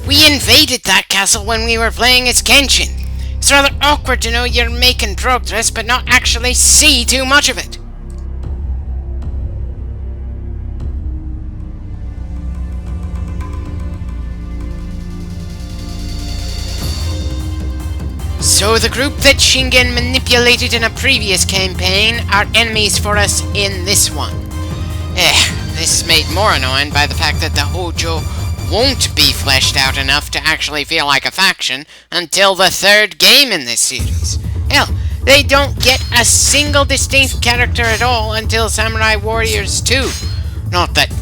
We invaded that castle when we were playing as Kenshin. It's rather awkward to know you're making progress but not actually see too much of it. So the group that Shingen manipulated in a previous campaign are enemies for us in this one. This is made more annoying by the fact that the Hojo won't be fleshed out enough to actually feel like a faction until the third game in this series. Hell, they don't get a single distinct character at all until Samurai Warriors 2. Not that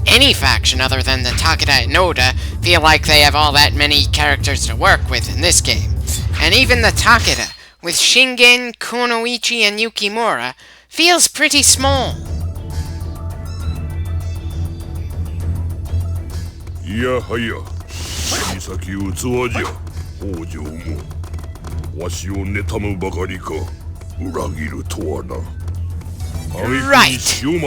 any faction other than the Takeda and Oda feel like they have all that many characters to work with in this game. And even the Takeda, with Shingen, Kunoichi, and Yukimura, feels pretty small. いやはや、小さき器じゃ、北条も。わしを妬むばかりか、裏切るとはな。Right.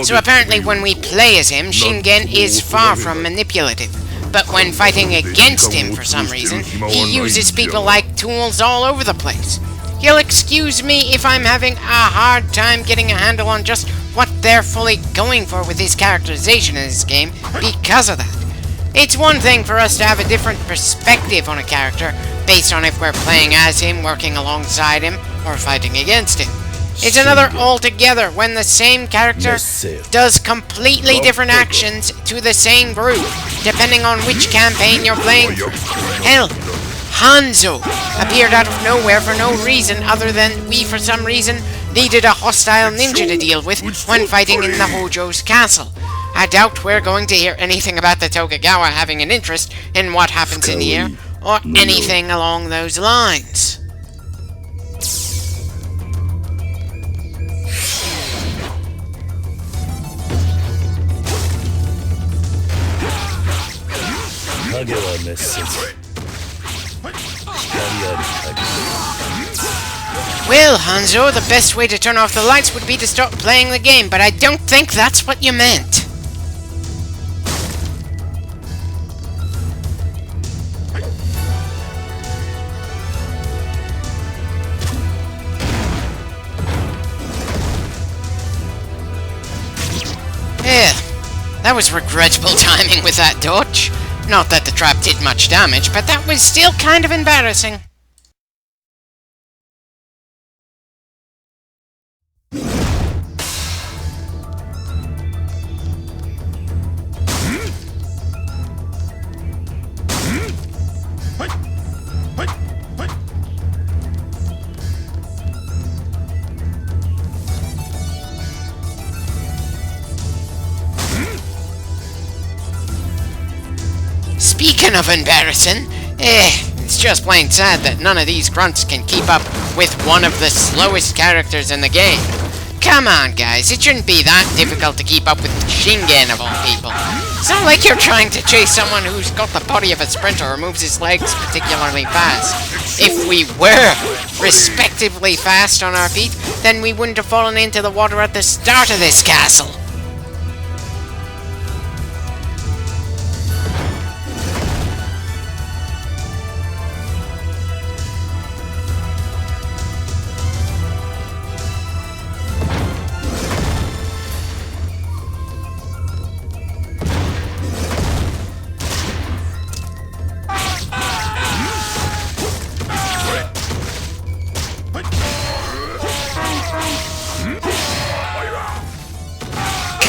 So apparently when we play as him, Shingen is far from manipulative. But when fighting against him for some reason, he uses people like tools all over the place. You'll excuse me if I'm having a hard time getting a handle on just what they're fully going for with his characterization in this game because of that. It's one thing for us to have a different perspective on a character based on if we're playing as him, working alongside him, or fighting against him. It's another altogether when the same character does completely different actions to the same group, depending on which campaign you're playing through. Hell, Hanzo appeared out of nowhere for no reason other than we, for some reason, needed a hostile ninja to deal with when fighting in the Hojo's castle. I doubt we're going to hear anything about the Tokugawa having an interest in what happens in here, or anything along those lines. Well, Hanzo, the best way to turn off the lights would be to stop playing the game, but I don't think that's what you meant. Yeah, that was regrettable timing with that dodge. Not that the trap did much damage, but that was still kind of embarrassing. Speaking of embarrassing, it's just plain sad that none of these grunts can keep up with one of the slowest characters in the game. Come on, guys, it shouldn't be that difficult to keep up with Shingen of all people. It's not like you're trying to chase someone who's got the body of a sprinter or moves his legs particularly fast. If we were respectively fast on our feet, then we wouldn't have fallen into the water at the start of this castle.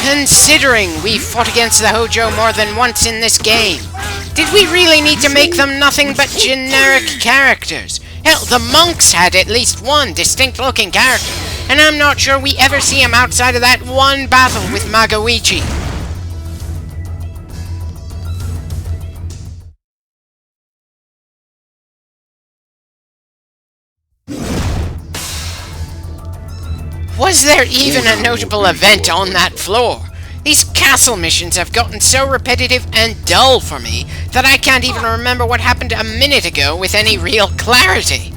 Considering we fought against the Hojo more than once in this game, did we really need to make them nothing but generic characters? Hell, the monks had at least one distinct-looking character, and I'm not sure we ever see him outside of that one battle with Magoichi. Was there even a notable event on that floor? These castle missions have gotten so repetitive and dull for me that I can't even remember what happened a minute ago with any real clarity.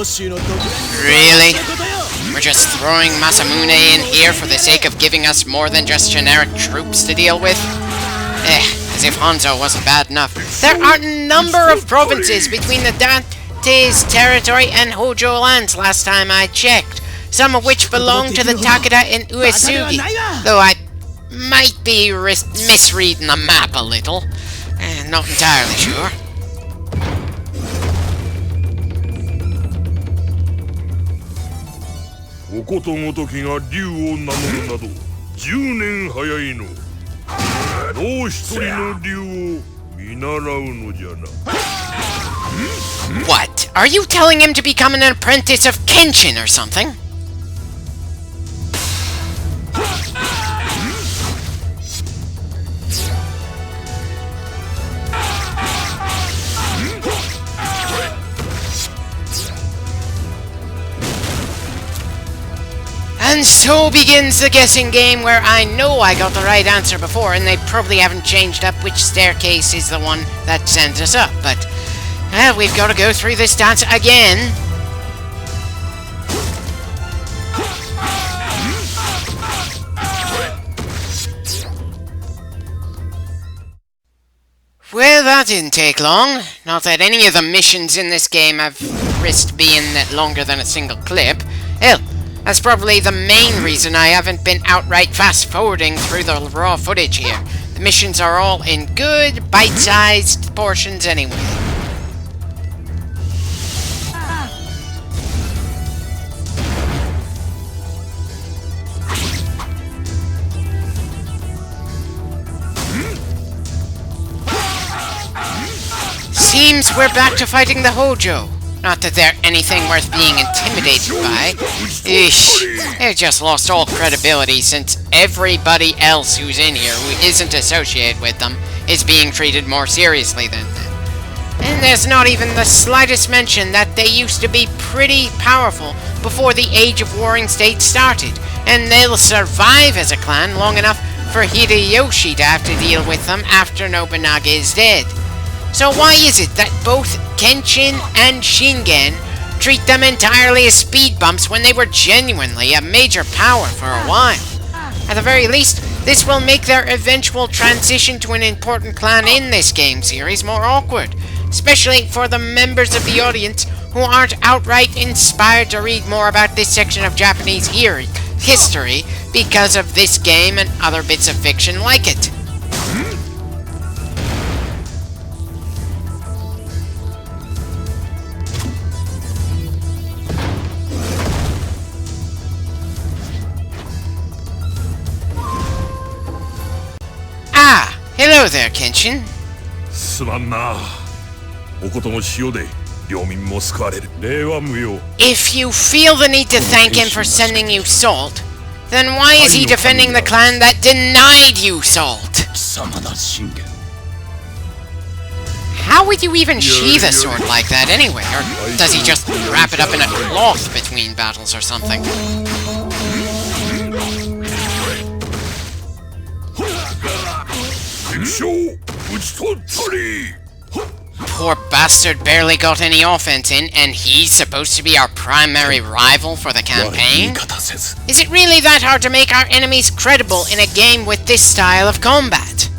Really? We're just throwing Masamune in here for the sake of giving us more than just generic troops to deal with? As if Hanzo wasn't bad enough. There are a number of provinces between the Dante's territory and Hojo lands last time I checked, some of which belong to the Takeda and Uesugi, though I might be misreading the map a little. Not entirely sure. What? Are you telling him to become an apprentice of Kenshin or something? And so begins the guessing game where I know I got the right answer before and they probably haven't changed up which staircase is the one that sends us up, but we've got to go through this dance again. Well, that didn't take long. Not that any of the missions in this game have risked being longer than a single clip. Hell, that's probably the main reason I haven't been outright fast-forwarding through the raw footage here. The missions are all in good, bite-sized portions anyway. Seems we're back to fighting the Hojo. Not that they're anything worth being intimidated by. They've just lost all credibility since everybody else who's in here who isn't associated with them is being treated more seriously than them. And there's not even the slightest mention that they used to be pretty powerful before the Age of Warring States started, and they'll survive as a clan long enough for Hideyoshi to have to deal with them after Nobunaga is dead. So why is it that both Kenshin and Shingen treat them entirely as speed bumps when they were genuinely a major power for a while? At the very least, this will make their eventual transition to an important clan in this game series more awkward, especially for the members of the audience who aren't outright inspired to read more about this section of Japanese history because of this game and other bits of fiction like it. Hello there, Kenshin. If you feel the need to thank him for sending you salt, then why is he defending the clan that denied you salt? How would you even sheath a sword like that anyway? Or does he just wrap it up in a cloth between battles or something? Poor bastard barely got any offense in, and he's supposed to be our primary rival for the campaign? Is it really that hard to make our enemies credible in a game with this style of combat?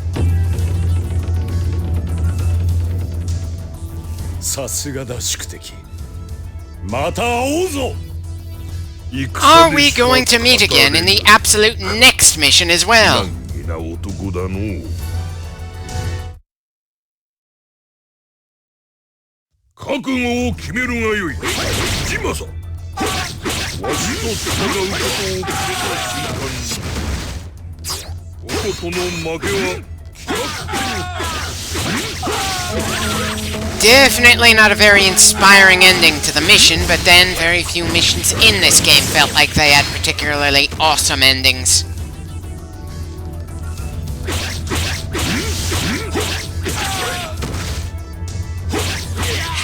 Are we going to meet again in the absolute next mission as well? Definitely not a very inspiring ending to the mission, but then very few missions in this game felt like they had particularly awesome endings.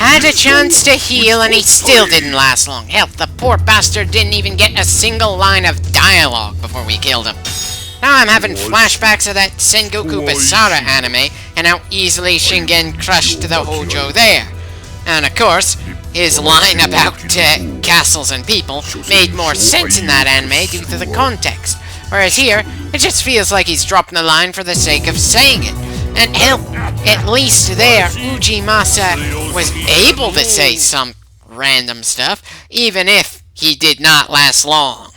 Had a chance to heal and he still didn't last long. Hell, the poor bastard didn't even get a single line of dialogue before we killed him. Now I'm having flashbacks of that Sengoku Basara anime and how easily Shingen crushed the Hojo there. And of course, his line about castles and people made more sense in that anime due to the context. Whereas here, it just feels like he's dropping the line for the sake of saying it. And hell, at least there, Ujimasa was able to say some random stuff, even if he did not last long.